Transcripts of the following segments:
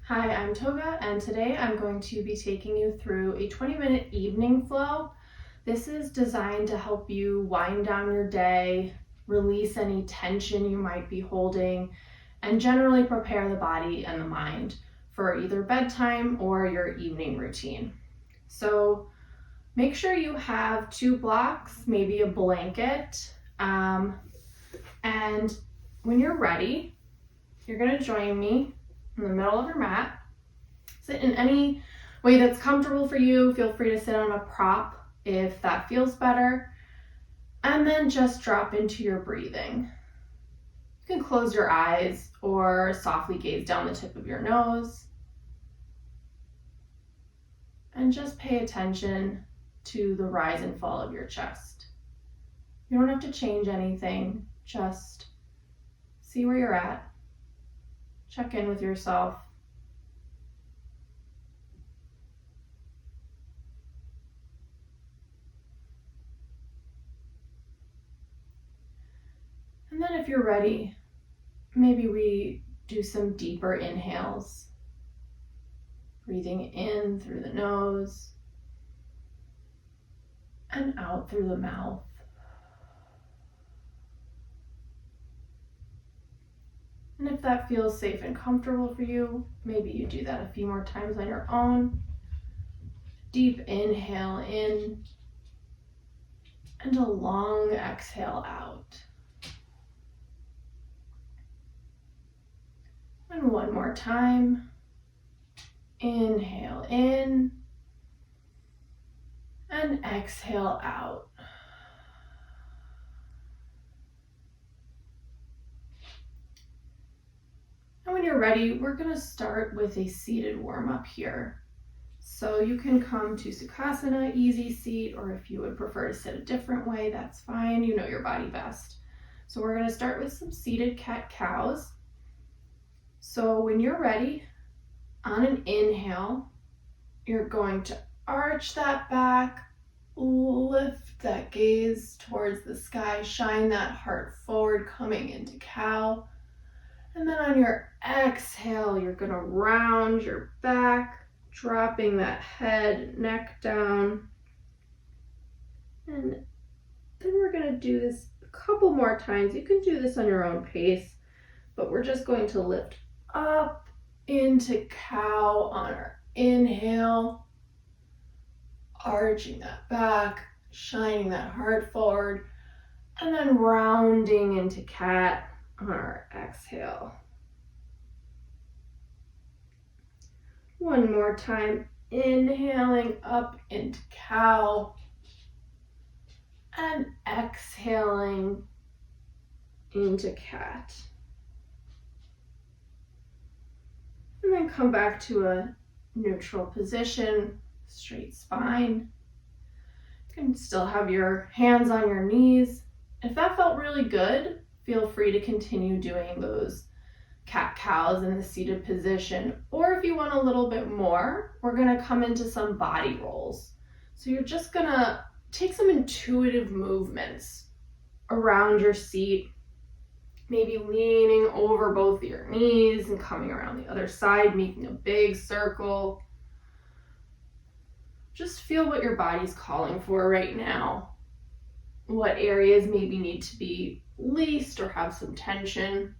Hi, I'm Toga, and today I'm going to be taking you through a 20-minute evening flow. This is designed to help you wind down your day, release any tension you might be holding, and generally prepare the body and the mind for either bedtime or your evening routine. So make sure you have 2 blocks, maybe a blanket, and when you're ready, you're going to join me in the middle of your mat. Sit in any way that's comfortable for you. Feel free to sit on a prop if that feels better. And then just drop into your breathing. You can close your eyes or softly gaze down the tip of your nose. And just pay attention to the rise and fall of your chest. You don't have to change anything, just see where you're at. Check in with yourself. And then if you're ready, maybe we do some deeper inhales. Breathing in through the nose and out through the mouth. And if that feels safe and comfortable for you, maybe you do that a few more times on your own. Deep inhale in and a long exhale out. And one more time. Inhale in and exhale out. And when you're ready, we're going to start with a seated warm-up here. So you can come to Sukhasana, easy seat, or if you would prefer to sit a different way, that's fine. You know your body best. So we're going to start with some seated cat-cows. So when you're ready, on an inhale, you're going to arch that back, lift that gaze towards the sky, shine that heart forward, coming into cow. And then on your exhale, you're going to round your back, dropping that head, neck down. And then we're going to do this a couple more times. You can do this on your own pace, but we're just going to lift up into cow on our inhale, arching that back, shining that heart forward, and then rounding into cat on our exhale. One more time, inhaling up into cow and exhaling into cat. And then come back to a neutral position, straight spine. You can still have your hands on your knees. If that felt really good, feel free to continue doing those cat-cows in the seated position. Or if you want a little bit more, we're going to come into some body rolls. So you're just going to take some intuitive movements around your seat, maybe leaning over both of your knees and coming around the other side, making a big circle. Just feel what your body's calling for right now. What areas maybe need to be released or have some tension.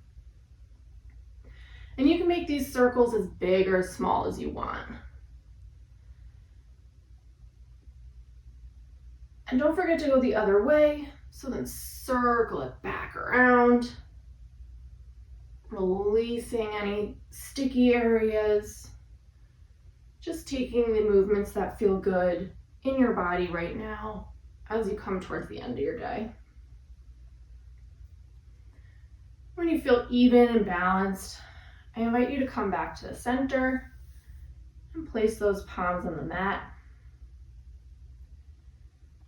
And you can make these circles as big or as small as you want. And don't forget to go the other way. So then circle it back around. Releasing any sticky areas. Just taking the movements that feel good in your body right now as you come towards the end of your day. When you feel even and balanced, I invite you to come back to the center and place those palms on the mat.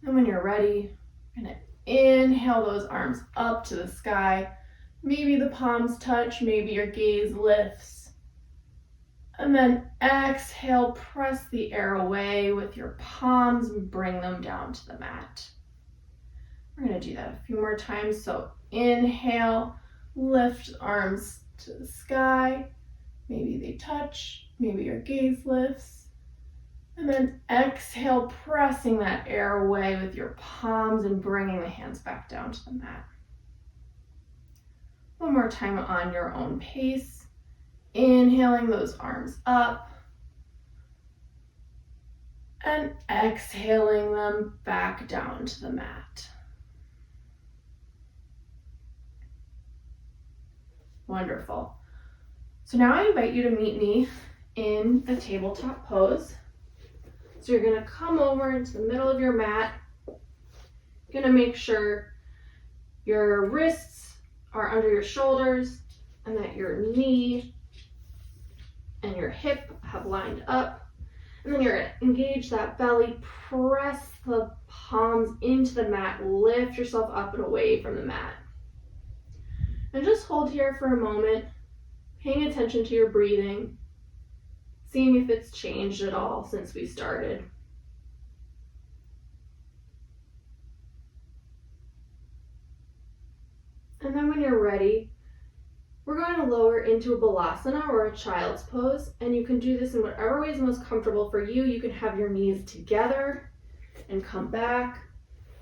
And when you're ready, you're going to inhale those arms up to the sky. Maybe the palms touch, maybe your gaze lifts. And then exhale, press the air away with your palms and bring them down to the mat. We're going to do that a few more times. So inhale, lift arms to the sky. Maybe they touch, maybe your gaze lifts. And then exhale, pressing that air away with your palms and bringing the hands back down to the mat. One more time on your own pace. Inhaling those arms up. And exhaling them back down to the mat. Wonderful. So now I invite you to meet me in the tabletop pose. So you're going to come over into the middle of your mat. You're going to make sure your wrists are under your shoulders and that your knee and your hip have lined up. And then you're going to engage that belly, press the palms into the mat, lift yourself up and away from the mat. And just hold here for a moment, paying attention to your breathing, seeing if it's changed at all since we started. And then when you're ready, we're going to lower into a balasana or a child's pose, and you can do this in whatever way is most comfortable for you. You can have your knees together and come back.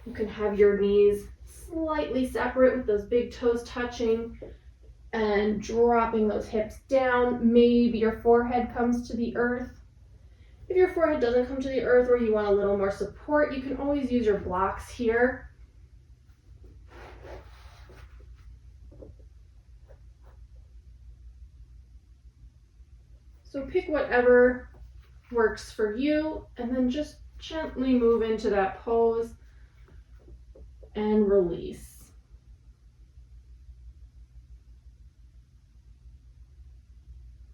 You can have your knees slightly separate with those big toes touching and dropping those hips down. Maybe your forehead comes to the earth. If your forehead doesn't come to the earth or you want a little more support, you can always use your blocks here. So pick whatever works for you and then just gently move into that pose and release.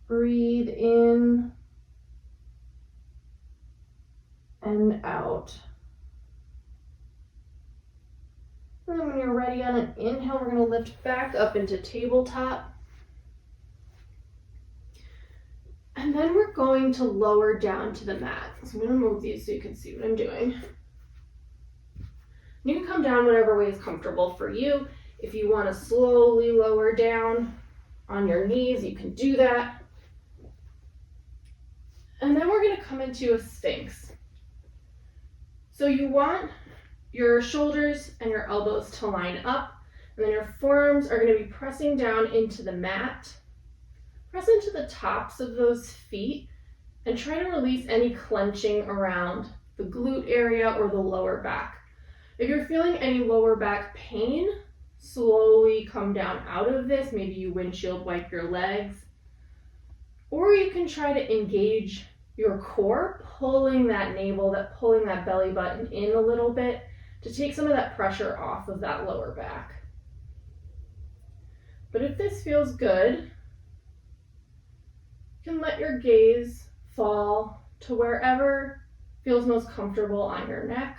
Breathe in and out. And then when you're ready on an inhale, we're going to lift back up into tabletop. And then we're going to lower down to the mat. So I'm going to move these so you can see what I'm doing. You can come down whatever way is comfortable for you. If you want to slowly lower down on your knees, you can do that. And then we're going to come into a sphinx. So you want your shoulders and your elbows to line up, and then your forearms are going to be pressing down into the mat. Press into the tops of those feet and try to release any clenching around the glute area or the lower back. If you're feeling any lower back pain, slowly come down out of this. Maybe you windshield wipe your legs. Or you can try to engage your core, pulling that navel, pulling that belly button in a little bit to take some of that pressure off of that lower back. But if this feels good, you can let your gaze fall to wherever feels most comfortable on your neck.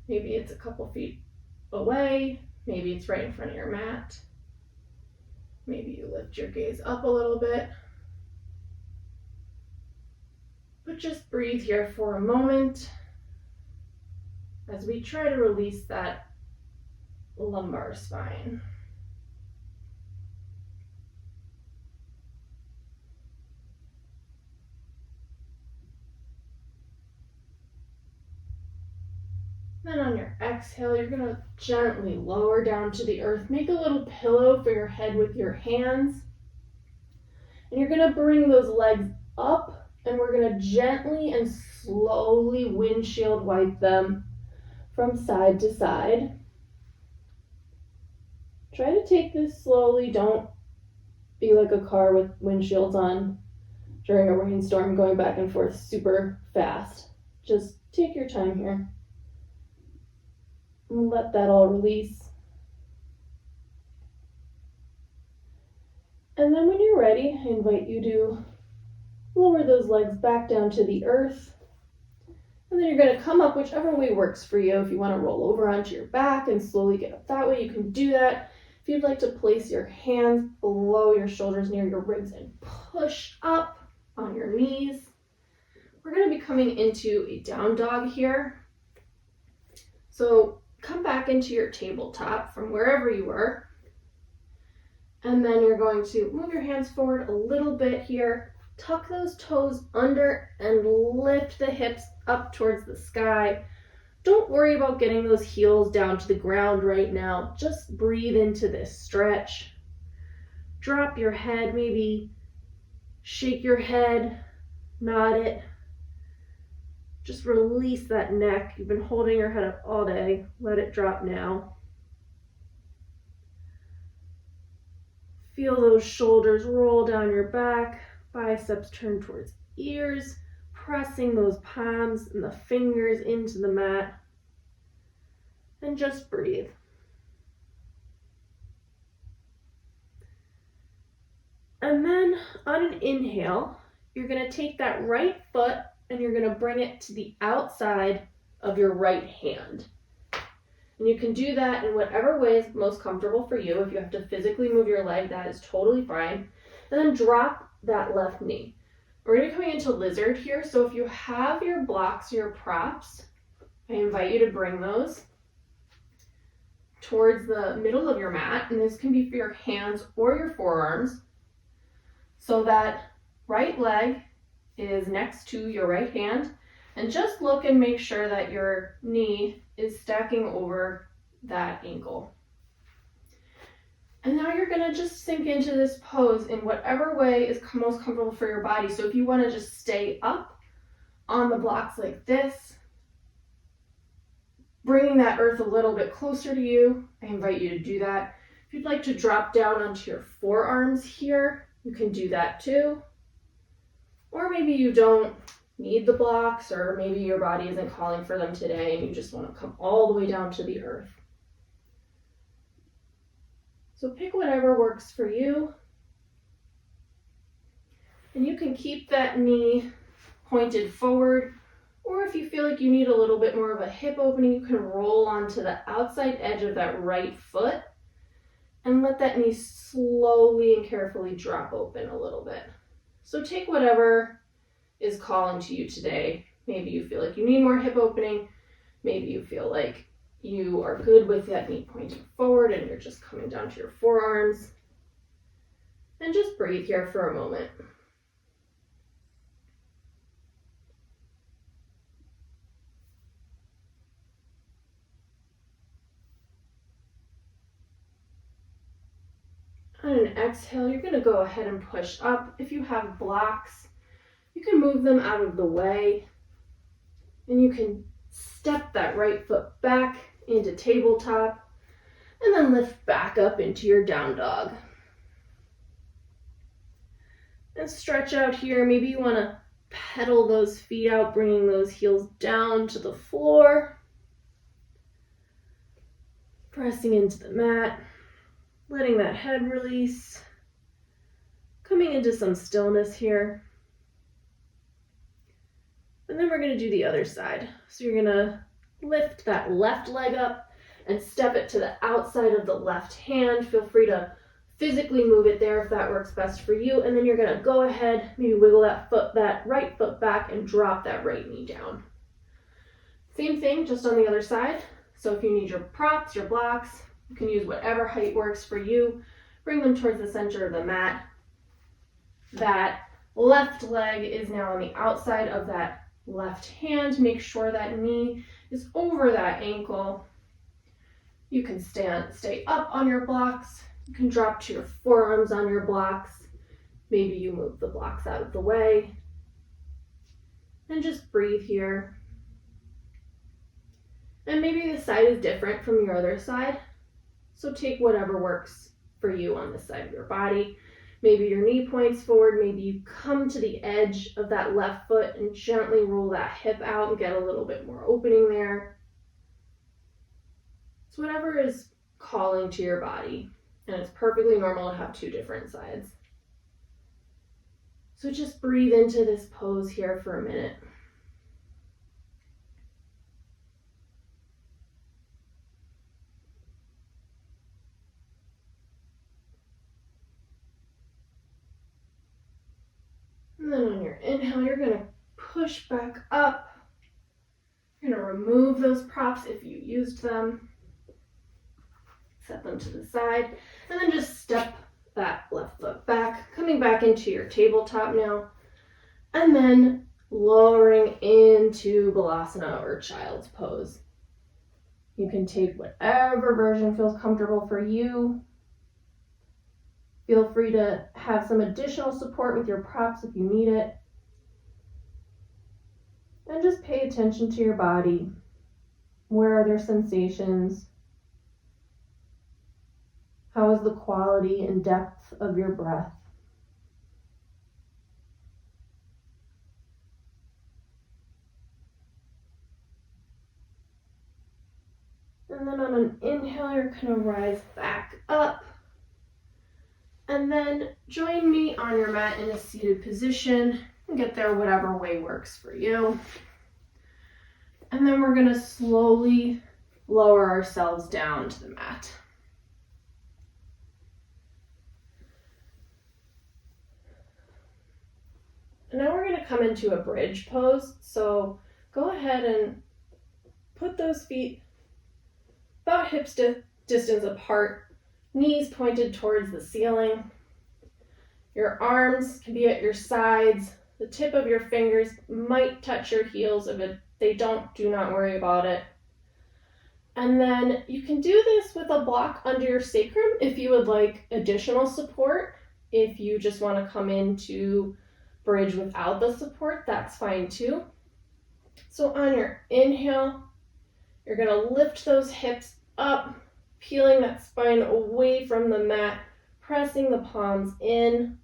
Maybe it's a couple feet away. Maybe it's right in front of your mat. Maybe you lift your gaze up a little bit. But just breathe here for a moment as we try to release that lumbar spine. Then on your exhale, you're going to gently lower down to the earth. Make a little pillow for your head with your hands. And you're going to bring those legs up, and we're going to gently and slowly windshield wipe them from side to side. Try to take this slowly. Don't be like a car with windshields on during a rainstorm going back and forth super fast. Just take your time here. And let that all release. And then when you're ready, I invite you to lower those legs back down to the earth. And then you're going to come up whichever way works for you. If you want to roll over onto your back and slowly get up that way, you can do that. If you'd like to place your hands below your shoulders near your ribs and push up on your knees, we're going to be coming into a down dog here. So come back into your tabletop from wherever you were. And then you're going to move your hands forward a little bit here, tuck those toes under and lift the hips up towards the sky. Don't worry about getting those heels down to the ground right now. Just breathe into this stretch. Drop your head, maybe shake your head, nod it. Just release that neck. You've been holding your head up all day. Let it drop now. Feel those shoulders roll down your back, biceps turn towards ears, pressing those palms and the fingers into the mat. And just breathe. And then on an inhale, you're going to take that right foot and you're going to bring it to the outside of your right hand. And you can do that in whatever way is most comfortable for you. If you have to physically move your leg, that is totally fine. And then drop that left knee. We're going to be coming into lizard here. So if you have your blocks, your props, I invite you to bring those towards the middle of your mat. And this can be for your hands or your forearms. So that right leg is next to your right hand. And just look and make sure that your knee is stacking over that ankle. And now you're going to just sink into this pose in whatever way is most comfortable for your body. So if you want to just stay up on the blocks like this, bringing that earth a little bit closer to you, I invite you to do that. If you'd like to drop down onto your forearms here, you can do that too. Or maybe you don't need the blocks, or maybe your body isn't calling for them today and you just want to come all the way down to the earth. So pick whatever works for you. And you can keep that knee pointed forward, or if you feel like you need a little bit more of a hip opening, you can roll onto the outside edge of that right foot and let that knee slowly and carefully drop open a little bit. So take whatever is calling to you today. Maybe you feel like you need more hip opening. Maybe you feel like you are good with that knee pointing forward and you're just coming down to your forearms. And just breathe here for a moment. On an exhale, you're going to go ahead and push up. If you have blocks, you can move them out of the way, and you can step that right foot back into tabletop, and then lift back up into your down dog. And stretch out here. Maybe you want to pedal those feet out, bringing those heels down to the floor, pressing into the mat, letting that head release, coming into some stillness here. And then we're going to do the other side. So you're going to lift that left leg up and step it to the outside of the left hand. Feel free to physically move it there if that works best for you. And then you're going to go ahead, maybe wiggle that right foot back and drop that right knee down. Same thing, just on the other side. So if you need your props, your blocks, you can use whatever height works for you. Bring them towards the center of the mat. That left leg is now on the outside of that left hand. Make sure that knee is over that ankle. You can stay up on your blocks. You can drop to your forearms on your blocks. Maybe you move the blocks out of the way. And just breathe here. And maybe the side is different from your other side. So take whatever works for you on this side of your body. Maybe your knee points forward. Maybe you come to the edge of that left foot and gently roll that hip out and get a little bit more opening there. So whatever is calling to your body. And it's perfectly normal to have two different sides. So just breathe into this pose here for a minute. And then on your inhale, you're going to push back up. You're going to remove those props if you used them. Set them to the side. And then just step that left foot back, coming back into your tabletop now, and then lowering into Balasana or Child's Pose. You can take whatever version feels comfortable for you. Feel free to have some additional support with your props if you need it. And just pay attention to your body. Where are there sensations? How is the quality and depth of your breath? And then on an inhale, you're going to rise back up. And then join me on your mat in a seated position and get there whatever way works for you. And then we're going to slowly lower ourselves down to the mat. And now we're going to come into a bridge pose. So go ahead and put those feet about hips distance apart, knees pointed towards the ceiling. Your arms can be at your sides. The tip of your fingers might touch your heels. If they don't, do not worry about it. And then you can do this with a block under your sacrum if you would like additional support. If you just want to come into bridge without the support, that's fine too. So on your inhale, you're going to lift those hips up, peeling that spine away from the mat, pressing the palms in.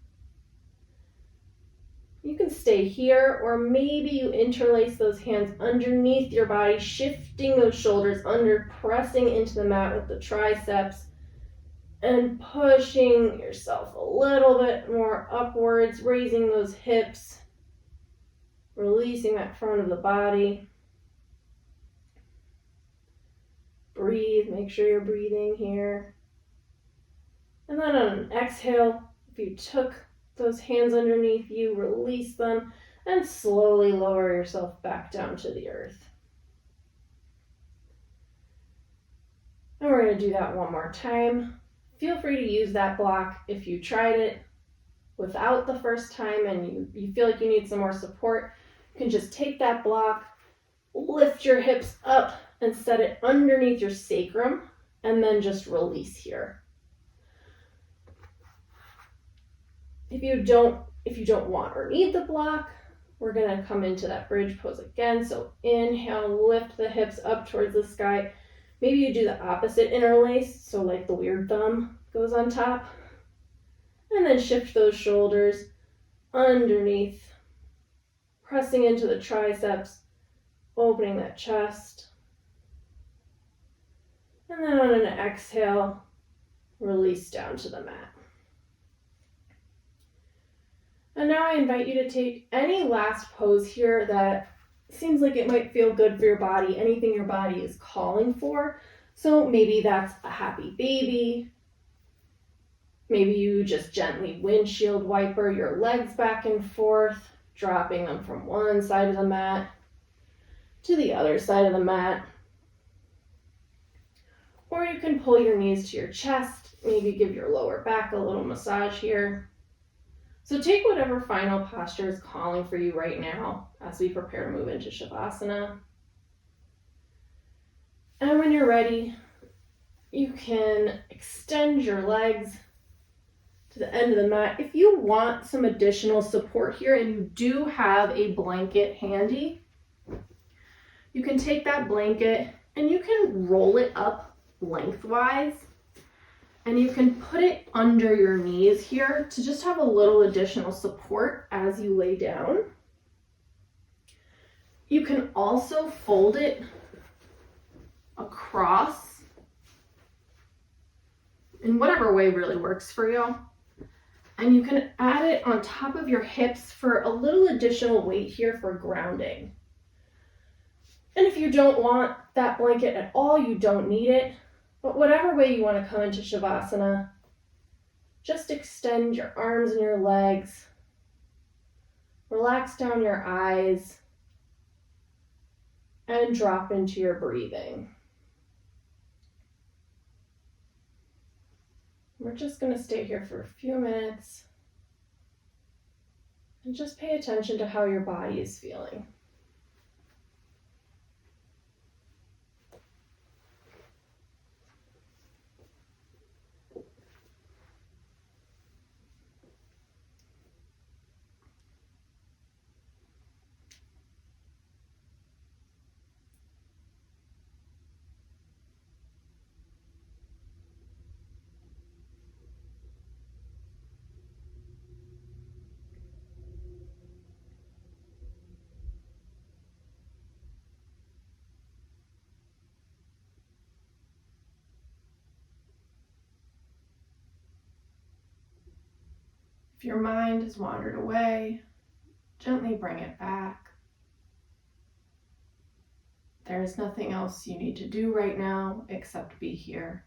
You can stay here, or maybe you interlace those hands underneath your body, shifting those shoulders under, pressing into the mat with the triceps, and pushing yourself a little bit more upwards, raising those hips, releasing that front of the body. Breathe, make sure you're breathing here. And then on an exhale, if you took those hands underneath you, release them, and slowly lower yourself back down to the earth. And we're going to do that one more time. Feel free to use that block if you tried it without the first time and you feel like you need some more support. You can just take that block, lift your hips up, and set it underneath your sacrum, and then just release here. If you don't want or need the block, we're going to come into that bridge pose again. So inhale, lift the hips up towards the sky. Maybe you do the opposite interlace, so like the weird thumb goes on top. And then shift those shoulders underneath, pressing into the triceps, opening that chest. And then on an exhale, release down to the mat. And now I invite you to take any last pose here that seems like it might feel good for your body, anything your body is calling for. So maybe that's a happy baby. Maybe you just gently windshield wiper your legs back and forth, dropping them from one side of the mat to the other side of the mat. Or you can pull your knees to your chest, maybe give your lower back a little massage here. So take whatever final posture is calling for you right now as we prepare to move into Shavasana. And when you're ready, you can extend your legs to the end of the mat. If you want some additional support here and you do have a blanket handy, you can take that blanket and you can roll it up lengthwise, and you can put it under your knees here to just have a little additional support as you lay down. You can also fold it across in whatever way really works for you. And you can add it on top of your hips for a little additional weight here for grounding. And if you don't want that blanket at all, you don't need it. But whatever way you want to come into Shavasana, just extend your arms and your legs. Relax down your eyes and drop into your breathing. We're just going to stay here for a few minutes and just pay attention to how your body is feeling. If your mind has wandered away, gently bring it back. There is nothing else you need to do right now except be here.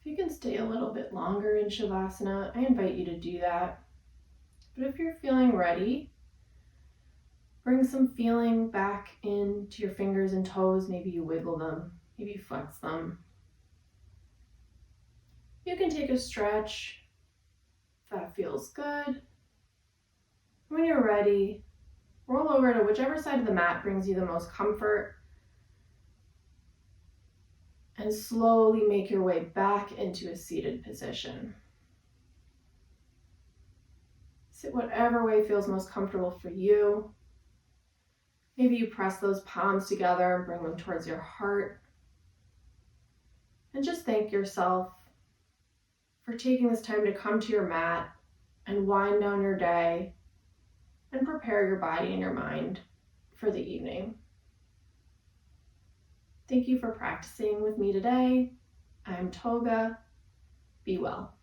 If you can stay a little bit longer in Shavasana, I invite you to do that. But if you're feeling ready, bring some feeling back into your fingers and toes. Maybe you wiggle them, maybe you flex them. You can take a stretch if that feels good. When you're ready, roll over to whichever side of the mat brings you the most comfort and slowly make your way back into a seated position. Sit whatever way feels most comfortable for you. Maybe you press those palms together and bring them towards your heart. And just thank yourself for taking this time to come to your mat and wind down your day and prepare your body and your mind for the evening. Thank you for practicing with me today. I'm Toga. Be well.